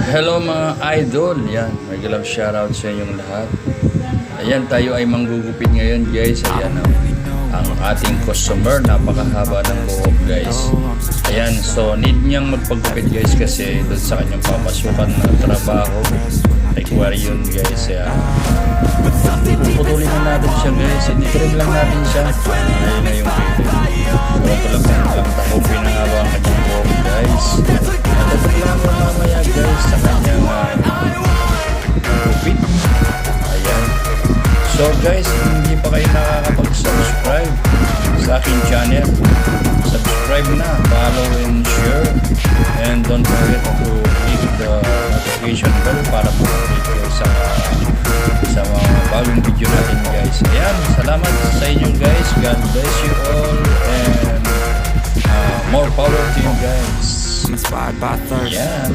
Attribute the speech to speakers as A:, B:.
A: Hello mga idol, yan, magalang shoutout sa inyong lahat. Ayan, tayo ay manggugupit ngayon guys. Ayan ang ating customer, napakahaba ng buhok guys. Ayan, so need niyang magpagupit guys kasi doon sa kanyang papasukan na trabaho, aquarium guys. Ayan, puputulin na natin siya guys, i-trim lang natin siya. Ayan na yung video. Wala ko lang takong pinahaba ang kanyang buhok guys. At lang mamaya guys sa kanyang gupit. Ayan. So guys, hindi pa kayo nakakapag-subscribe sa aking channel, subscribe na, follow and share, and don't forget to click the notification bell para po-update kayo sa mga bagong video natin guys. Ayan, salamat sa inyo guys. God bless you all and more power to you guys.
B: I'm inspired by thirst.
A: Yeah.